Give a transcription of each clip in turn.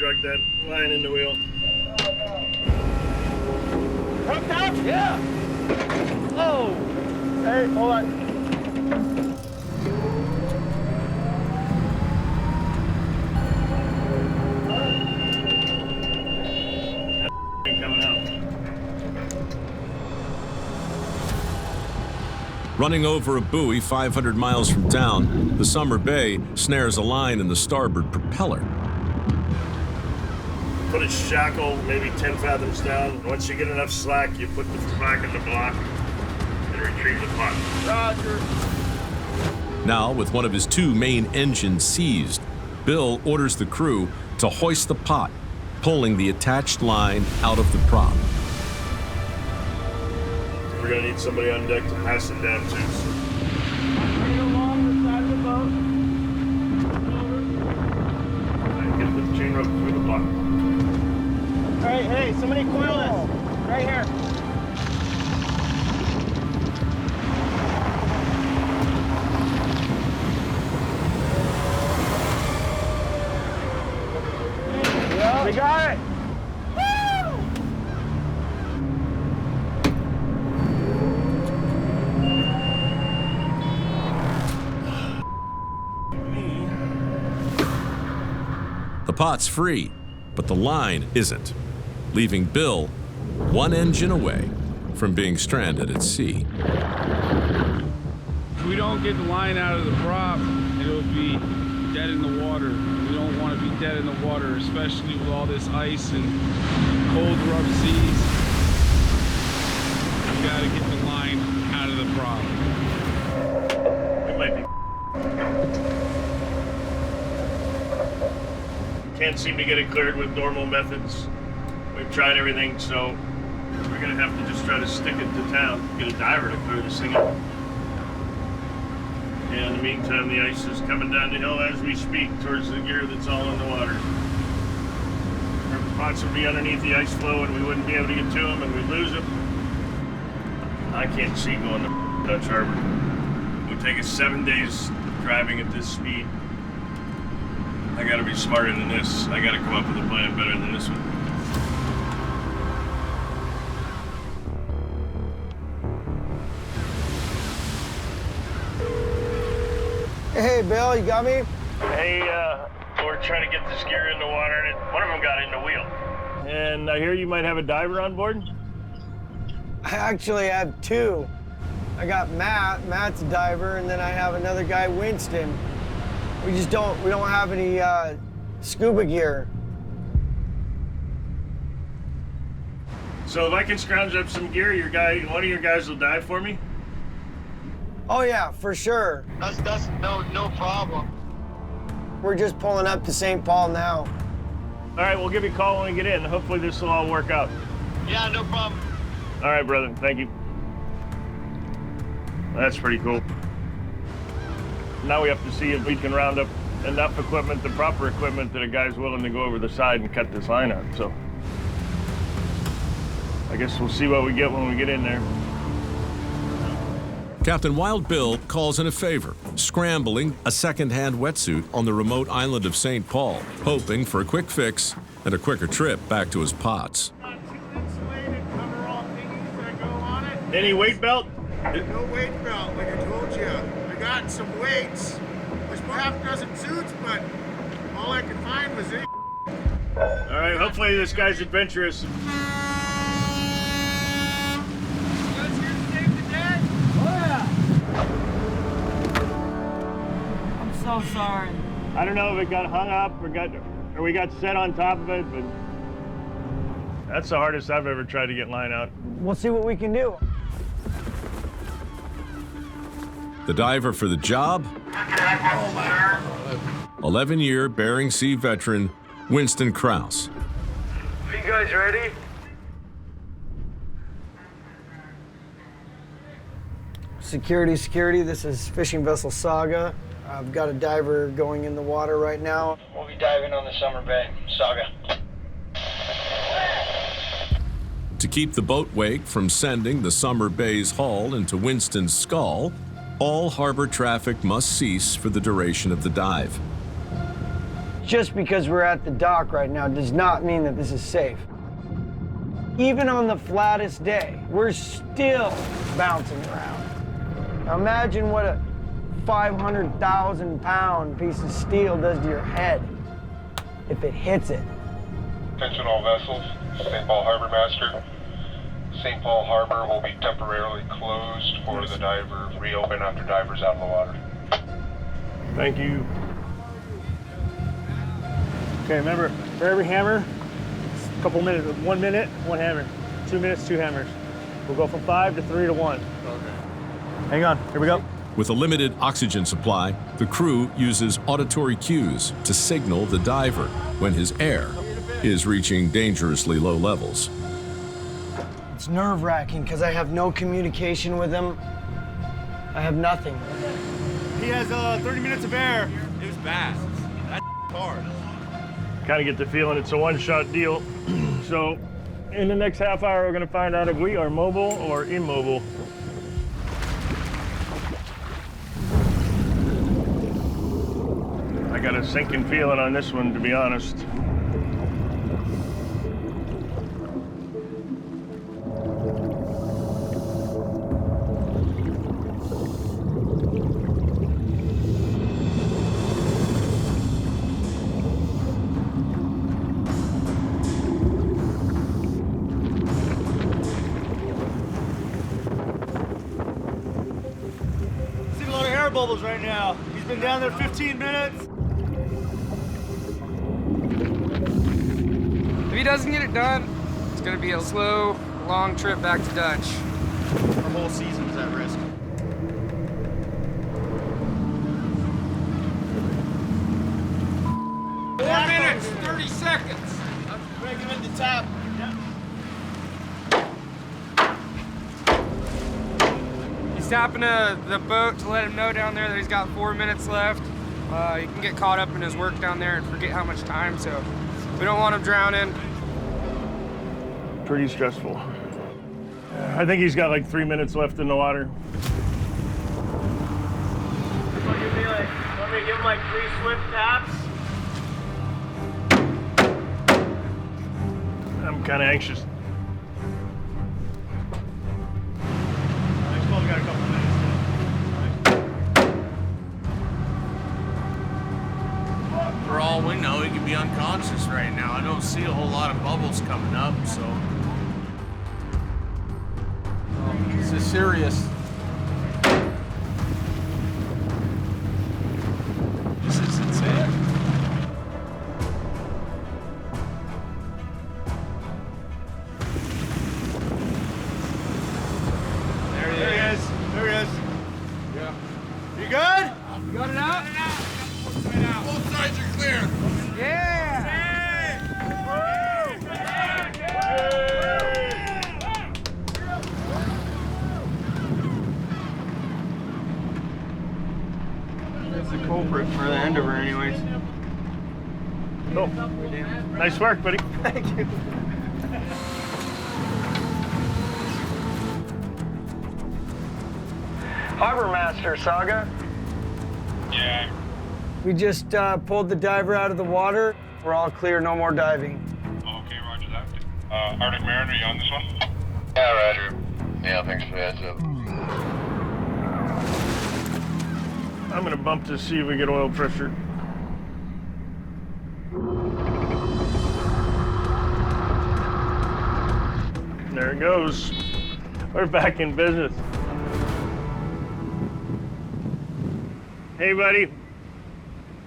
drug that line in the wheel. Hooked up? Yeah. Oh. Hey, hold on. Coming out. Running over a buoy 500 miles from town, the Summer Bay snares a line in the starboard propeller. Put a shackle maybe 10 fathoms down. Once you get enough slack, you put the flag in the block and retrieve the pot. Roger. Now, with one of his two main engines seized, Bill orders the crew to hoist the pot, pulling the attached line out of the prop. We're gonna need somebody on deck to pass it down to. Bring it along the side of the boat. And get the chain rope through the block. Hey, somebody coil this. Right here. We got it. The pot's free, but the line isn't, leaving Bill one engine away from being stranded at sea. If we don't get the line out of the prop, it'll be dead in the water. We don't want to be dead in the water, especially with all this ice and cold, rough seas. We gotta get the line out of the prop. It might be. Can't seem to get it cleared with normal methods. We've tried everything, so we're gonna have to just try to stick it to town, get a diver to clear this thing up. And in the meantime, the ice is coming down the hill as we speak towards the gear that's all in the water. Our pots would be underneath the ice flow and we wouldn't be able to get to them and we'd lose them. I can't see going to Dutch Harbor. It would take us 7 days driving at this speed. I gotta be smarter than this. I gotta come up with a plan better than this one. Hey, Bill, you got me? Hey, we're trying to get this gear in the water, and one of them got in the wheel. And I hear you might have a diver on board? I actually have two. I got Matt. Matt's a diver, and then I have another guy, Winston. We don't have any scuba gear. So if I can scrounge up some gear, one of your guys will dive for me? Oh yeah, for sure. That's no problem. We're just pulling up to St. Paul now. All right, we'll give you a call when we get in. Hopefully this will all work out. Yeah, no problem. All right, brother, thank you. That's pretty cool. Now we have to see if we can round up enough equipment, the proper equipment, that a guy's willing to go over the side and cut this line out. So I guess we'll see what we get when we get in there. Captain Wild Bill calls in a favor, scrambling a second-hand wetsuit on the remote island of St. Paul, hoping for a quick fix and a quicker trip back to his pots. Not too insulated, cover all thingies that go on it. Any weight belt? No weight belt, like I told you. I got some weights. There's half a dozen suits, but all I could find was it. All right, hopefully this guy's adventurous. So sorry. I don't know if it got hung up or we got set on top of it, but that's the hardest I've ever tried to get line out. We'll see what we can do. The diver for the job? 11-year Bering Sea veteran Winston Krause. Are you guys ready? Security, this is Fishing Vessel Saga. I've got a diver going in the water right now. We'll be diving on the Summer Bay Saga. To keep the boat wake from sending the Summer Bay's hull into Winston's skull, all harbor traffic must cease for the duration of the dive. just because we're at the dock right now does not mean that this is safe. Even on the flattest day, we're still bouncing around. Now imagine what a 500,000-pound piece of steel does to your head if it hits it. Attention all vessels, St. Paul Harbor Master. St. Paul Harbor will be temporarily closed for the diver reopen after divers out of the water. Thank you. Okay, remember, for every hammer, a couple minutes, 1 minute, 1 hammer. 2 minutes, 2 hammers. We'll go from 5 to 3 to 1. Okay. Hang on, here we go. With a limited oxygen supply, the crew uses auditory cues to signal the diver when his air is reaching dangerously low levels. It's nerve-wracking because I have no communication with him. I have nothing. He has 30 minutes of air. It was fast. That's hard. Kind of get the feeling it's a one-shot deal. So in the next half hour, we're going to find out if we are mobile or immobile. I got a sinking feeling on this one, to be honest. See a lot of air bubbles right now. He's been down there 15 minutes. If he doesn't get it done, it's gonna be a slow, long trip back to Dutch. Our whole season's at risk. 4 minutes, 30 seconds. Break him at the top. He's tapping the boat to let him know down there that he's got 4 minutes left. He can get caught up in his work down there and forget how much time, so we don't want him drowning. Pretty stressful. I think he's got like 3 minutes left in the water. Want me to give him like 3 swift taps? I'm kind of anxious. Next one, we got a couple minutes. For all we know, he could be unconscious right now. I don't see a whole lot of bubbles coming up, so. This is serious. This is insane. There he is. There he is. Yeah. You good? You got it out? Both sides are clear. Yeah! That's the culprit for the end of her anyways. Cool. Nice work, buddy. Thank you. Harbor Master, Saga. Yeah. We just pulled the diver out of the water. We're all clear, no more diving. Okay, roger that. Arctic Mariner, you on this one? Yeah, roger. Yeah, thanks for the heads up. I'm gonna bump to see if we get oil pressure. There it goes. We're back in business. Hey, buddy.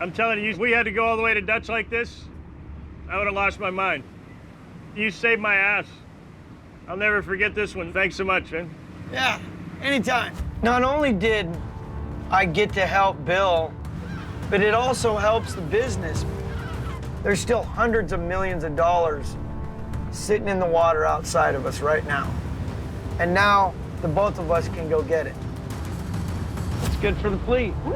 I'm telling you, if we had to go all the way to Dutch like this, I would have lost my mind. You saved my ass. I'll never forget this one. Thanks so much, man. Yeah, anytime. Not only did I get to help Bill, but it also helps the business. There's still hundreds of millions of dollars sitting in the water outside of us right now. And now the both of us can go get it. It's good for the fleet. Woo!